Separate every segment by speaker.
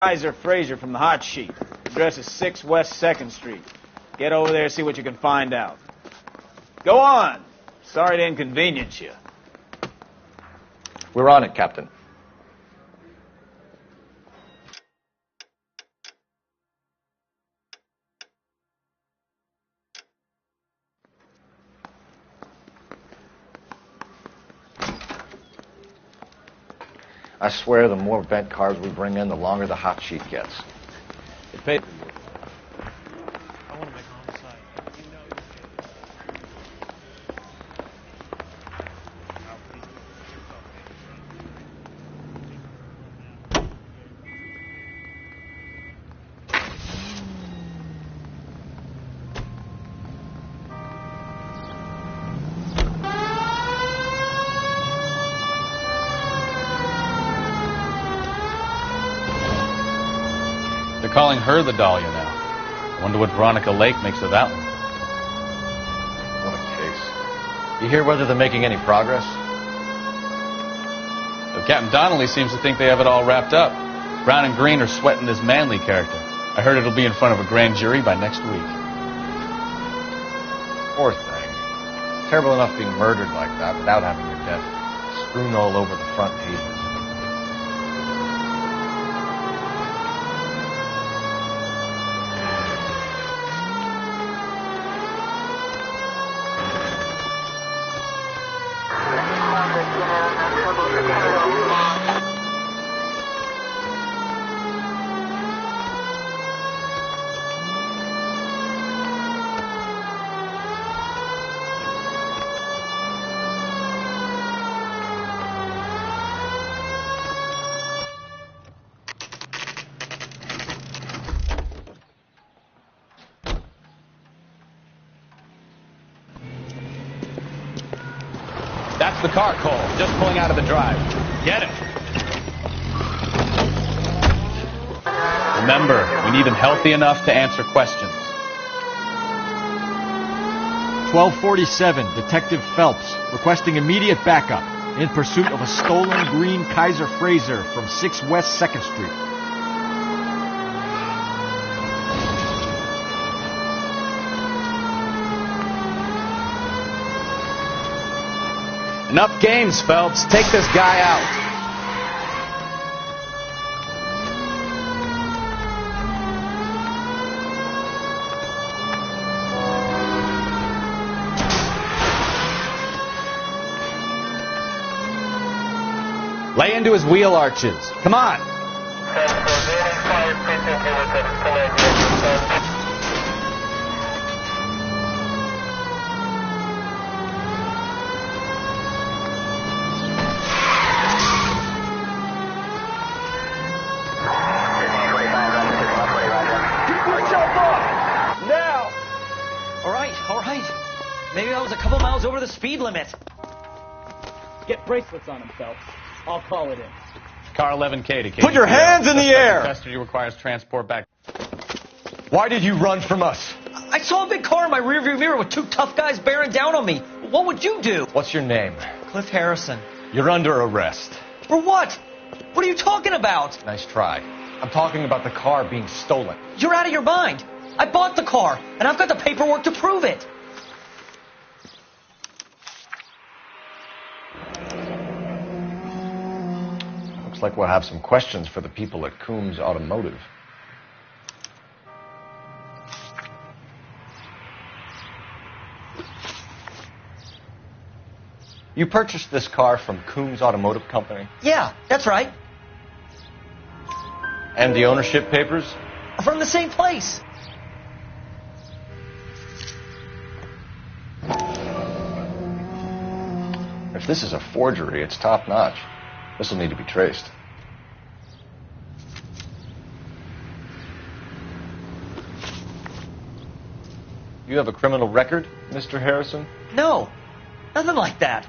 Speaker 1: Kaiser Fraser from the hot sheet. Address is 6 West 2nd Street. Get over there, see what you can find out. Go on. Sorry to inconvenience you.
Speaker 2: We're on it, Captain. I swear the more bent cars we bring in, the longer the hot sheet gets.
Speaker 1: It paid.
Speaker 3: I want to make homicide. You know you
Speaker 4: They're calling her the Dahlia now. I wonder what Veronica Lake makes of that one.
Speaker 2: What a case. You hear whether they're making any progress?
Speaker 4: But Captain Donnelly seems to think they have it all wrapped up. Brown and Green are sweating this Manley character. I heard it'll be in front of a grand jury by next week.
Speaker 2: Poor thing. Terrible enough being murdered like that without having your death strewn all over the front pages.
Speaker 4: That's the car, Cole. Just pulling out of the drive. Get it. Remember, we need him healthy enough to answer questions.
Speaker 5: 1247, Detective Phelps, requesting immediate backup in pursuit of a stolen green Kaiser Fraser from 6 West 2nd Street.
Speaker 4: Enough games, Phelps. Take this guy out. Lay into his wheel arches. Come on.
Speaker 6: All right. Maybe I was a couple miles over the speed limit.
Speaker 1: Get bracelets on him, Phelps. I'll call it in.
Speaker 4: Car 11K to KDPL.
Speaker 2: Put your hands in the air!
Speaker 4: Custody requires transport back.
Speaker 2: Why did you run from us?
Speaker 6: I saw a big car in my rearview mirror with two tough guys bearing down on me. What would you do?
Speaker 2: What's your name?
Speaker 6: Cliff Harrison.
Speaker 2: You're under arrest.
Speaker 6: For what? What are you talking about?
Speaker 2: Nice try. I'm talking about the car being stolen.
Speaker 6: You're out of your mind. I bought the car, and I've got the paperwork to prove it.
Speaker 2: Looks like we'll have some questions for the people at Coombs Automotive. You purchased this car from Coombs Automotive Company?
Speaker 6: Yeah, that's right.
Speaker 2: And the ownership papers?
Speaker 6: From the same place.
Speaker 2: If this is a forgery, it's top-notch. This will need to be traced. You have a criminal record, Mr. Harrison?
Speaker 6: No, nothing like that.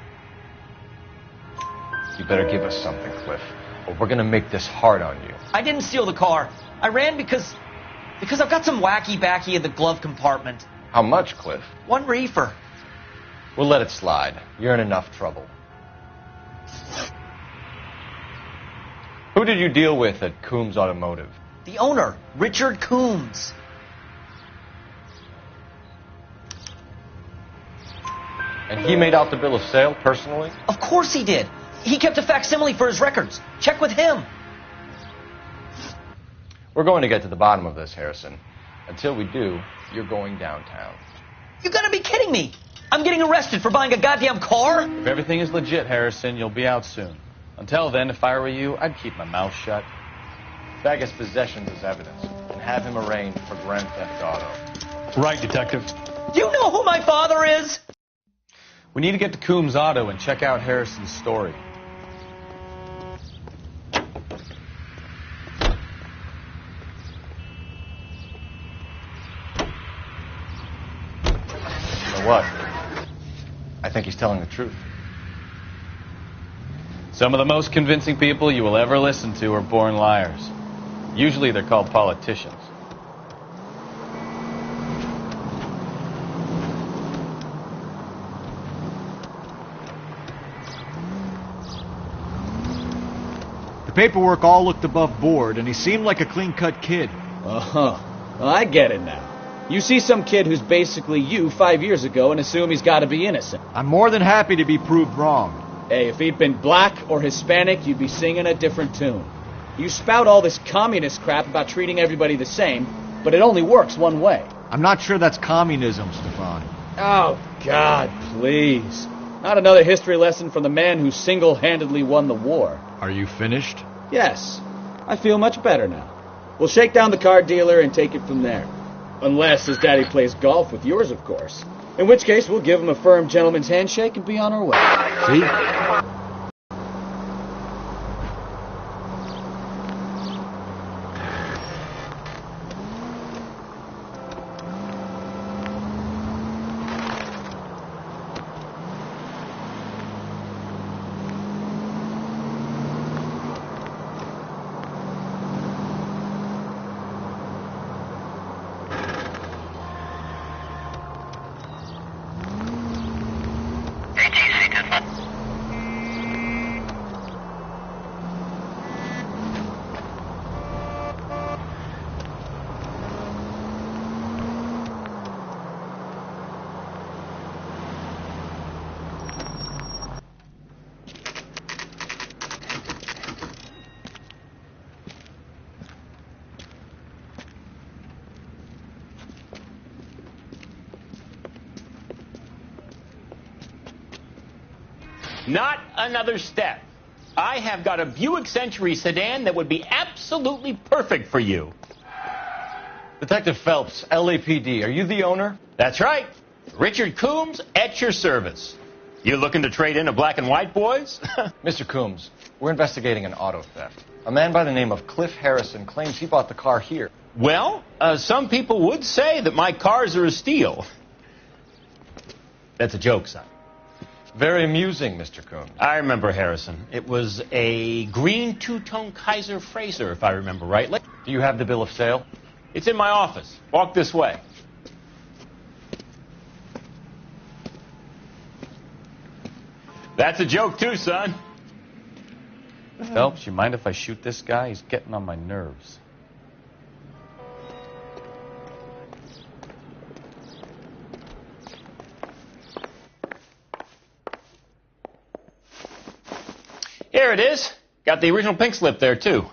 Speaker 2: You better give us something, Cliff, or we're going to make this hard on you.
Speaker 6: I didn't steal the car. I ran because I've got some wacky-backy in the glove compartment.
Speaker 2: How much, Cliff?
Speaker 6: 1 reefer.
Speaker 2: We'll let it slide. You're in enough trouble. Who did you deal with at Coombs Automotive?
Speaker 6: The owner, Richard Coombs.
Speaker 2: And he made out the bill of sale personally?
Speaker 6: Of course he did. He kept a facsimile for his records. Check with him.
Speaker 2: We're going to get to the bottom of this, Harrison. Until we do, you're going downtown.
Speaker 6: You gotta be kidding me. I'm getting arrested for buying a goddamn car?
Speaker 4: If everything is legit, Harrison, you'll be out soon. Until then, if I were you, I'd keep my mouth shut.
Speaker 2: Bag his possessions as evidence and have him arraigned for Grand Theft Auto.
Speaker 3: Right, Detective.
Speaker 6: Do you know who my father is?
Speaker 4: We need to get to Coombs Auto and check out Harrison's story.
Speaker 2: You know what? I think he's telling the truth.
Speaker 4: Some of the most convincing people you will ever listen to are born liars. Usually they're called politicians.
Speaker 5: The paperwork all looked above board, and he seemed like a clean-cut kid.
Speaker 1: Uh-huh. Well, I get it now. You see some kid who's basically you 5 years ago and assume he's got to be innocent.
Speaker 5: I'm more than happy to be proved wrong.
Speaker 1: Hey, if he'd been black or Hispanic, you'd be singing a different tune. You spout all this communist crap about treating everybody the same, but it only works one way.
Speaker 5: I'm not sure that's communism, Stefan.
Speaker 1: Oh, God, please. Not another history lesson from the man who single-handedly won the war.
Speaker 5: Are you finished?
Speaker 1: Yes, I feel much better now. We'll shake down the car dealer and take it from there. Unless his daddy plays golf with yours, of course. In which case, we'll give him a firm gentleman's handshake and be on our way.
Speaker 5: See?
Speaker 7: Not another step. I have got a Buick Century sedan that would be absolutely perfect for you.
Speaker 2: Detective Phelps, LAPD, are you the owner?
Speaker 7: That's right. Richard Coombs at your service. You looking to trade in a black and white, boys?
Speaker 2: Mr. Coombs, we're investigating an auto theft. A man by the name of Cliff Harrison claims he bought the car here.
Speaker 7: Well, some people would say that my cars are a steal. That's a joke, son.
Speaker 2: Very amusing, Mr. Coombs.
Speaker 7: I remember Harrison. It was a green two-tone Kaiser Frazer, if I remember right.
Speaker 2: Do you have the bill of sale?
Speaker 7: It's in my office. Walk this way. That's a joke, too, son.
Speaker 4: Phelps, you mind if I shoot this guy? He's getting on my nerves.
Speaker 7: Here it is. Got the original pink slip there, too.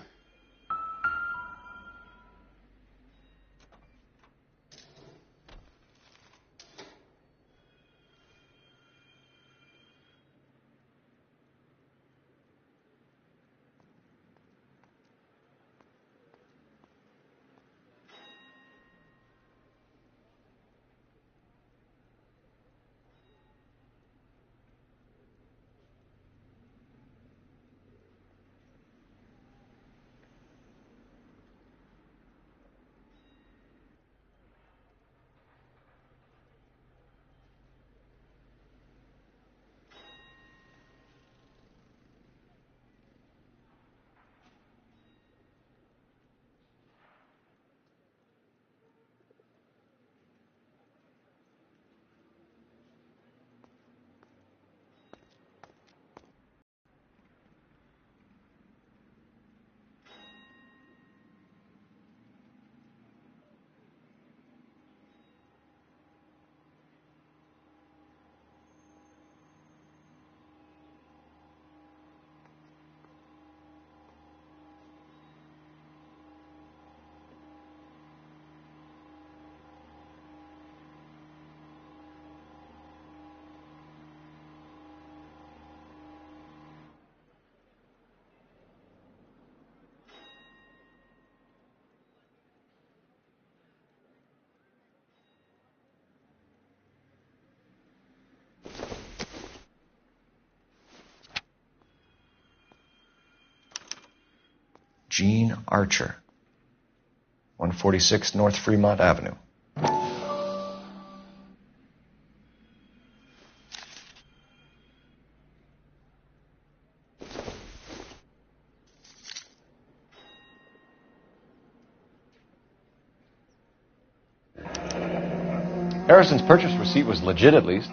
Speaker 2: Gene Archer, 146 North Fremont Avenue. Harrison's purchase receipt was legit, at least.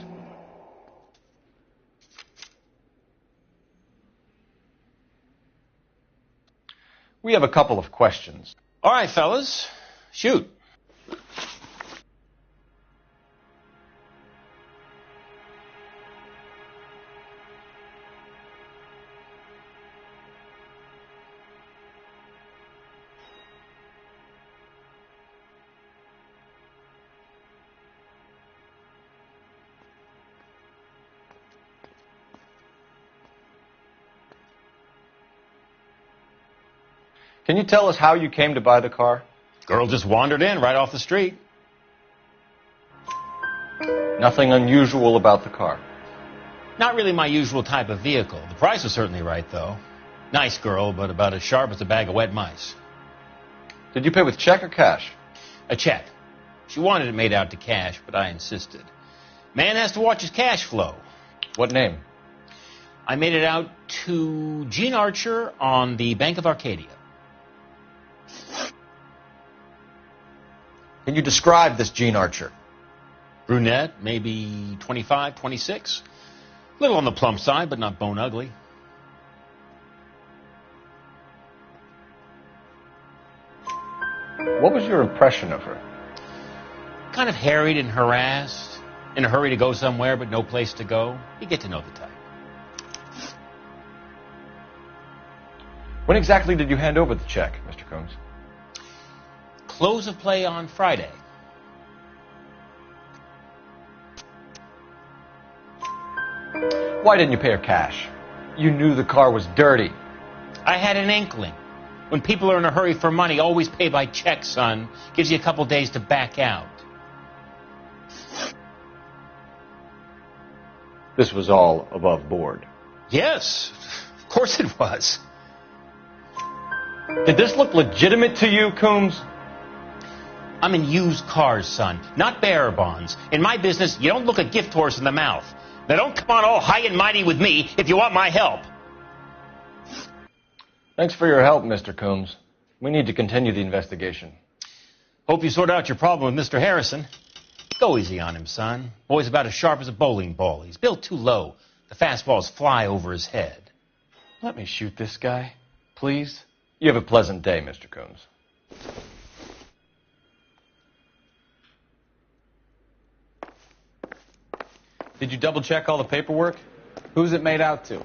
Speaker 2: We have a couple of questions.
Speaker 7: All right, fellas. Shoot.
Speaker 2: Can you tell us how you came to buy the car?
Speaker 7: Girl just wandered in right off the street.
Speaker 2: Nothing unusual about the car.
Speaker 7: Not really my usual type of vehicle. The price was certainly right, though. Nice girl, but about as sharp as a bag of wet mice.
Speaker 2: Did you pay with check or cash?
Speaker 7: A check. She wanted it made out to cash, but I insisted. Man has to watch his cash flow.
Speaker 2: What name?
Speaker 7: I made it out to Gene Archer on the Bank of Arcadia.
Speaker 2: Can you describe this Gene Archer?
Speaker 7: Brunette, maybe 25, 26. Little on the plump side, but not bone ugly.
Speaker 2: What was your impression of her?
Speaker 7: Kind of harried and harassed. In a hurry to go somewhere, but no place to go. You get to know the type.
Speaker 2: When exactly did you hand over the check, Mr. Combs?
Speaker 7: Close of play on Friday.
Speaker 2: Why didn't you pay her cash? You knew the car was dirty.
Speaker 7: I had an inkling. When people are in a hurry for money, always pay by check, son. Gives you a couple days to back out.
Speaker 2: This was all above board.
Speaker 7: Yes, of course it was.
Speaker 2: Did this look legitimate to you, Combs?
Speaker 7: I'm in used cars, son, not bearer bonds. In my business, you don't look a gift horse in the mouth. Now don't come on all high and mighty with me if you want my help.
Speaker 2: Thanks for your help, Mr. Combs. We need to continue the investigation.
Speaker 7: Hope you sort out your problem with Mr. Harrison. Go easy on him, son. Boy's about as sharp as a bowling ball. He's built too low. The fastballs fly over his head.
Speaker 2: Let me shoot this guy, please. You have a pleasant day, Mr. Combs.
Speaker 4: Did you double check all the paperwork? Who's it made out to?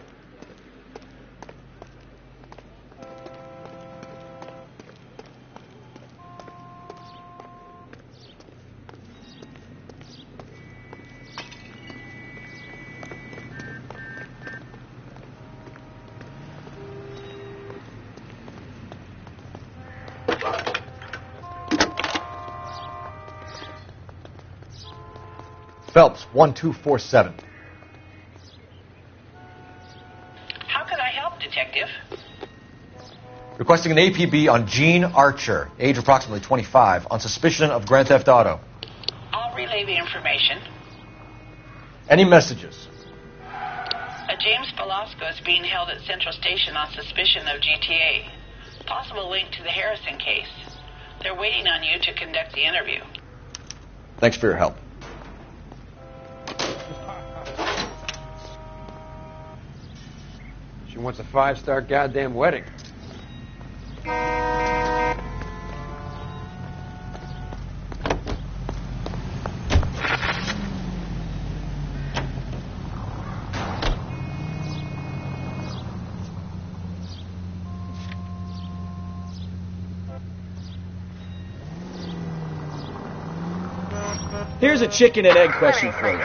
Speaker 5: Phelps, 1247.
Speaker 8: How can I help, Detective?
Speaker 5: Requesting an APB on Gene Archer, age approximately 25, on suspicion of grand theft auto.
Speaker 8: I'll relay the information.
Speaker 5: Any messages?
Speaker 8: A James Velasco is being held at Central Station on suspicion of GTA. Possible link to the Harrison case. They're waiting on you to conduct the interview.
Speaker 5: Thanks for your help.
Speaker 9: She wants a 5-star goddamn wedding.
Speaker 1: Here's a chicken and egg question for you.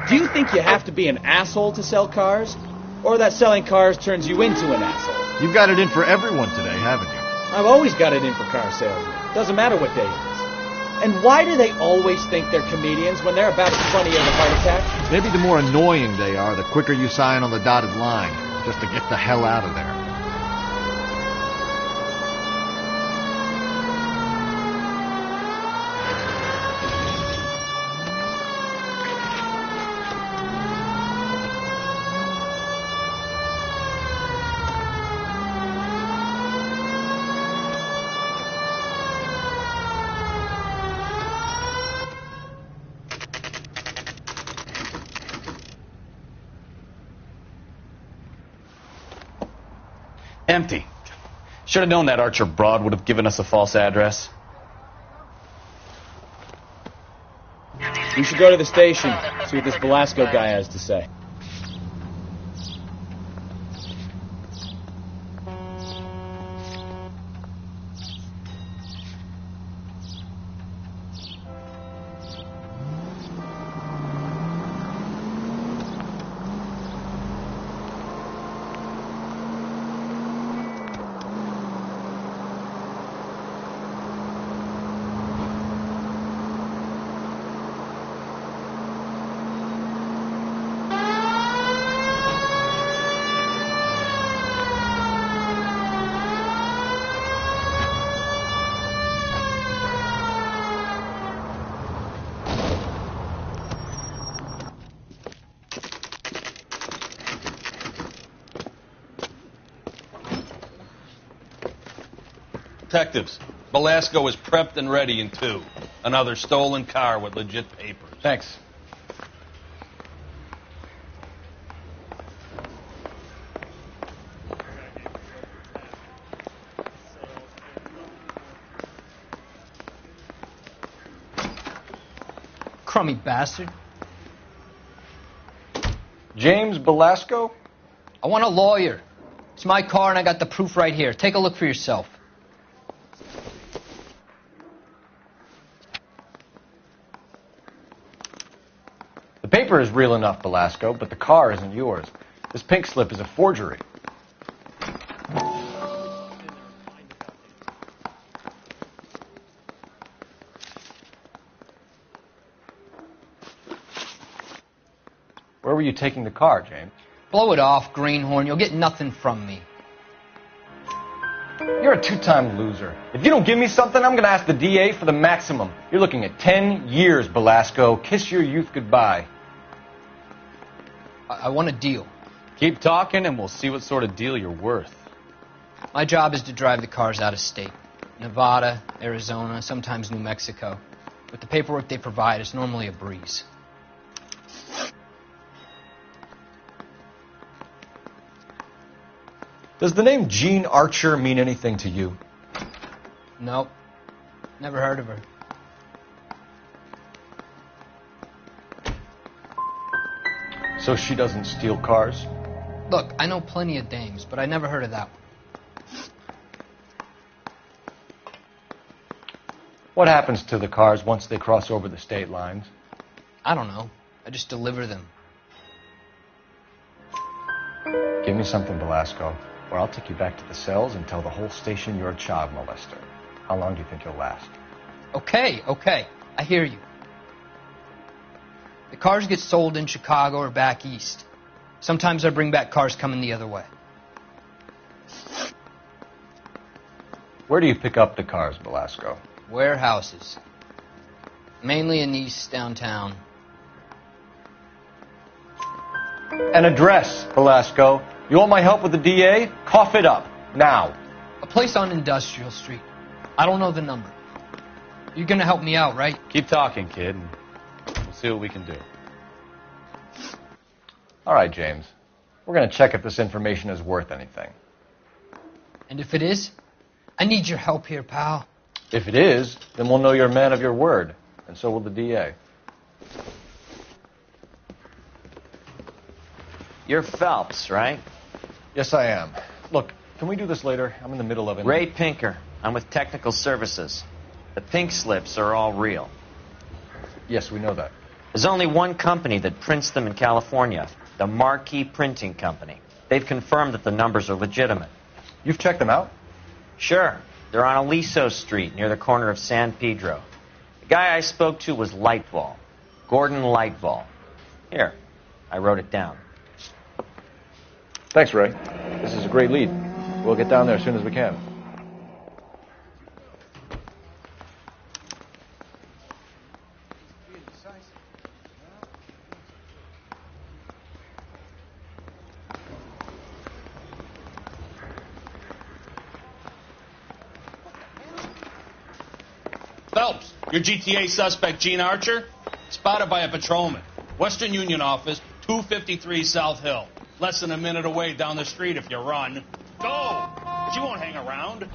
Speaker 1: Do you think you have to be an asshole to sell cars? Or that selling cars turns you into an asshole?
Speaker 5: You've got it in for everyone today, haven't you?
Speaker 1: I've always got it in for car salesmen. Doesn't matter what day it is. And why do they always think they're comedians when they're about 20 of a heart attack?
Speaker 5: Maybe the more annoying they are, the quicker you sign on the dotted line, just to get the hell out of there.
Speaker 4: Empty. Should have known that Archer broad would have given us a false address.
Speaker 1: We should go to the station, see what this Velasco guy has to say.
Speaker 10: Detectives, Velasco is prepped and ready in 2. Another stolen car with legit papers.
Speaker 2: Thanks.
Speaker 6: Crummy bastard.
Speaker 2: James Velasco?
Speaker 6: I want a lawyer. It's my car and I got the proof right here. Take a look for yourself.
Speaker 2: The paper is real enough, Velasco, but the car isn't yours. This pink slip is a forgery. Where were you taking the car, James?
Speaker 6: Blow it off, greenhorn. You'll get nothing from me.
Speaker 2: You're a 2-time loser. If you don't give me something, I'm going to ask the DA for the maximum. You're looking at 10 years, Velasco. Kiss your youth goodbye.
Speaker 6: I want a deal.
Speaker 4: Keep talking and we'll see what sort of deal you're worth.
Speaker 6: My job is to drive the cars out of state. Nevada, Arizona, sometimes New Mexico. With the paperwork they provide, it's normally a breeze.
Speaker 2: Does the name Jean Archer mean anything to you?
Speaker 6: Nope. Never heard of her.
Speaker 2: So she doesn't steal cars?
Speaker 6: Look, I know plenty of dames, but I never heard of that one.
Speaker 2: What happens to the cars once they cross over the state lines?
Speaker 6: I don't know. I just deliver them.
Speaker 2: Give me something, Velasco, or I'll take you back to the cells and tell the whole station you're a child molester. How long do you think you'll last?
Speaker 6: Okay. I hear you. The cars get sold in Chicago or back east. Sometimes I bring back cars coming the other way.
Speaker 2: Where do you pick up the cars, Velasco?
Speaker 6: Warehouses. Mainly in East downtown.
Speaker 2: An address, Velasco. You want my help with the DA? Cough it up. Now.
Speaker 6: A place on Industrial Street. I don't know the number. You're gonna help me out, right?
Speaker 4: Keep talking, kid, and we'll see what we can do.
Speaker 2: All right, James. We're going to check if this information is worth anything.
Speaker 6: And if it is, I need your help here, pal.
Speaker 2: If it is, then we'll know you're a man of your word, and so will the DA.
Speaker 11: You're Phelps, right?
Speaker 2: Yes, I am. Look, can we do this later? I'm in the middle of it.
Speaker 11: Ray Pinker. I'm with Technical Services. The pink slips are all real.
Speaker 2: Yes, we know that.
Speaker 11: There's only one company that prints them in California, the Marquee Printing Company. They've confirmed that the numbers are legitimate.
Speaker 2: You've checked them out?
Speaker 11: Sure. They're on Aliso Street, near the corner of San Pedro. The guy I spoke to was Lightball. Gordon Lightball. Here, I wrote it down.
Speaker 2: Thanks, Ray. This is a great lead. We'll get down there as soon as we can.
Speaker 10: Phelps, your GTA suspect, Gene Archer, spotted by a patrolman. Western Union office, 253 South Hill. Less than a minute away down the street if you run. Go! But you won't hang around.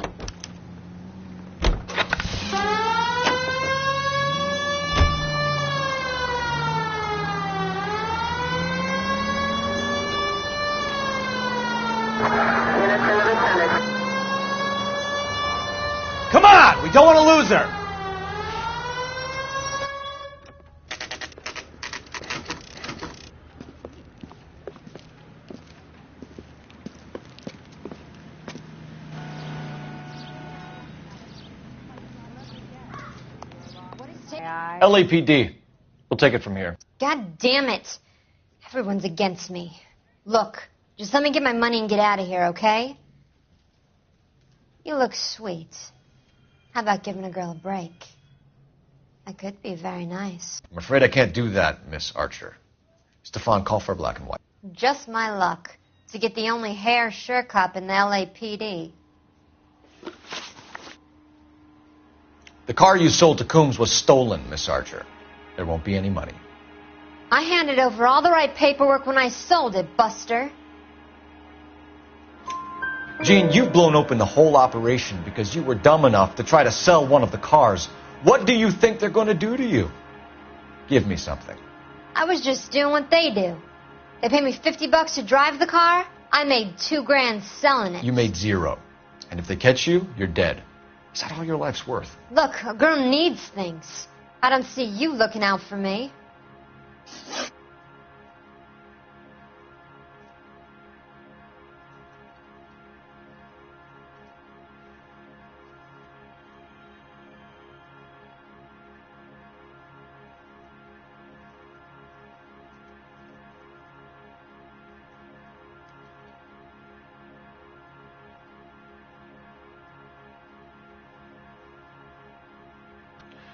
Speaker 2: Come on! We don't want to lose her! LAPD. We'll take it from here.
Speaker 12: God damn it. Everyone's against me. Look, just let me get my money and get out of here, okay? You look sweet. How about giving a girl a break? That could be very nice.
Speaker 2: I'm afraid I can't do that, Miss Archer. Stefan, call for black and white.
Speaker 12: Just my luck to get the only hair sure cop in the LAPD.
Speaker 2: The car you sold to Coombs was stolen, Miss Archer. There won't be any money.
Speaker 12: I handed over all the right paperwork when I sold it, Buster.
Speaker 2: Gene, you've blown open the whole operation because you were dumb enough to try to sell one of the cars. What do you think they're going to do to you? Give me something.
Speaker 12: I was just doing what they do. They paid me $50 to drive the car. I made $2 grand selling it.
Speaker 2: You made 0. And if they catch you, you're dead. Is that all your life's worth?
Speaker 12: Look, a girl needs things. I don't see you looking out for me.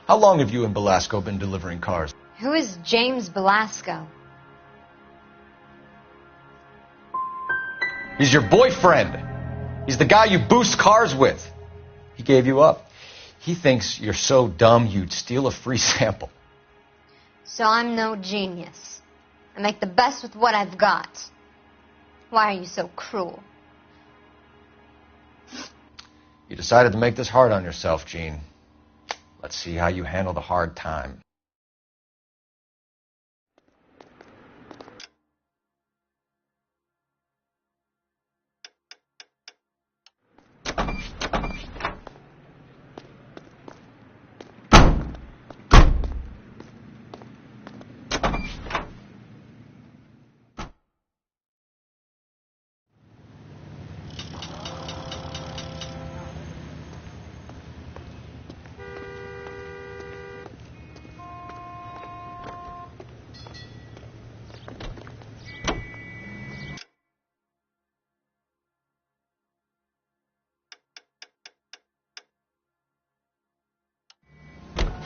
Speaker 2: How long have you and Belasco been delivering cars?
Speaker 12: Who is James Belasco?
Speaker 2: He's your boyfriend. He's the guy you boost cars with. He gave you up. He thinks you're so dumb you'd steal a free sample.
Speaker 12: So I'm no genius. I make the best with what I've got. Why are you so cruel?
Speaker 2: You decided to make this hard on yourself, Gene. Let's see how you handle the hard time.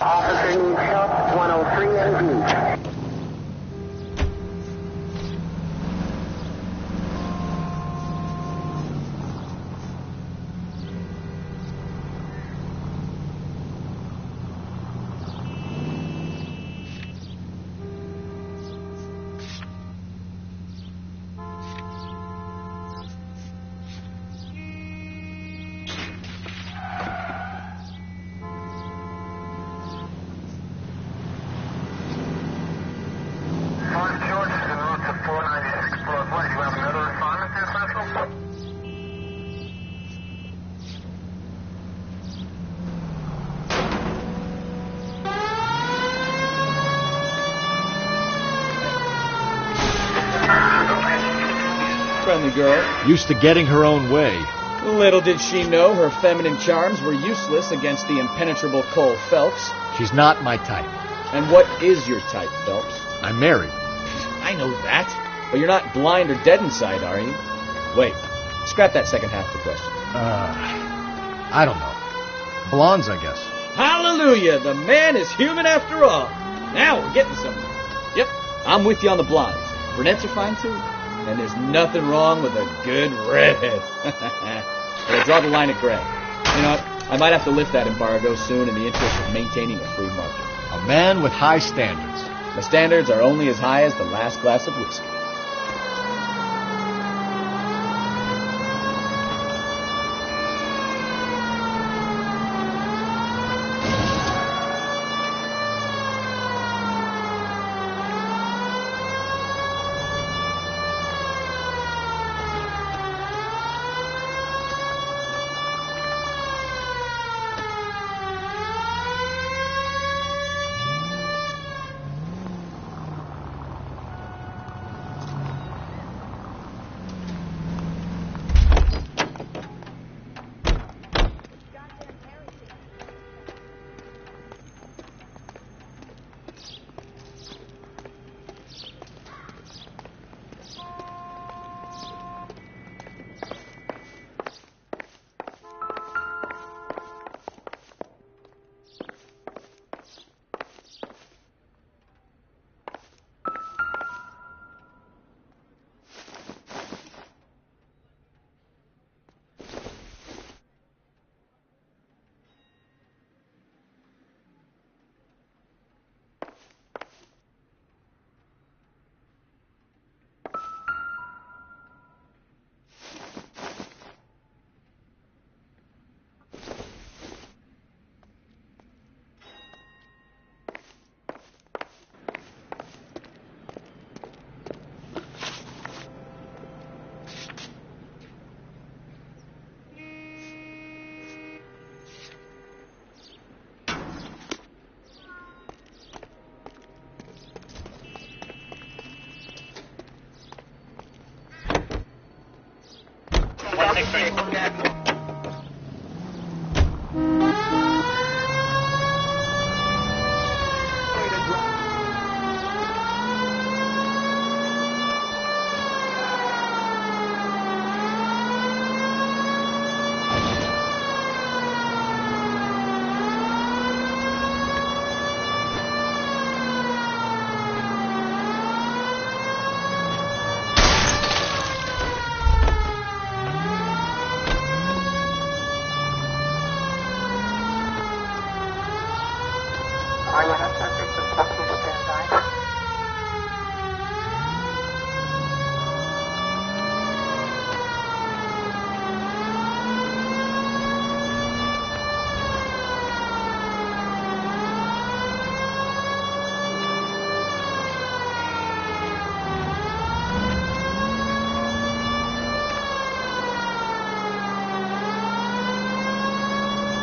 Speaker 13: Officer needs help, 103 and B.
Speaker 1: Friendly girl.
Speaker 5: Used to getting her own way.
Speaker 1: Little did she know her feminine charms were useless against the impenetrable Cole Phelps.
Speaker 5: She's not my type.
Speaker 1: And what is your type, Phelps?
Speaker 5: I'm married.
Speaker 1: I know that. But you're not blind or dead inside, are you? Wait. Scrap that second half of the question.
Speaker 5: I don't know. Blondes, I guess.
Speaker 1: Hallelujah! The man is human after all. Now we're getting somewhere. Yep, I'm with you on the blondes. Brunettes are fine too. And there's nothing wrong with a good redhead. But I draw the line at gray. You know what? I might have to lift that embargo soon in the interest of maintaining a free market.
Speaker 5: A man with high standards.
Speaker 1: The standards are only as high as the last glass of whiskey.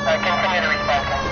Speaker 13: Continue to respond.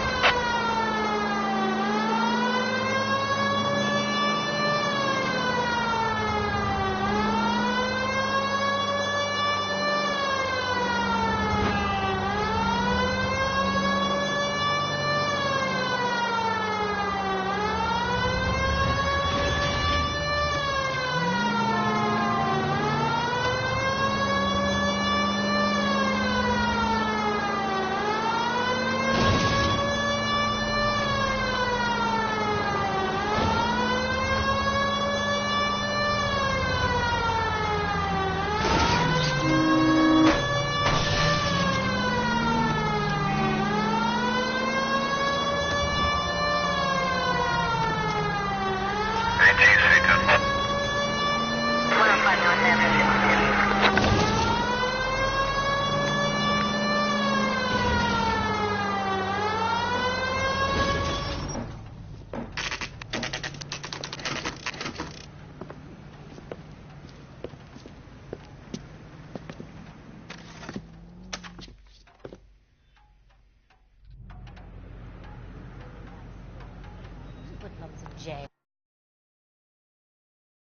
Speaker 12: Hoodlums in jail.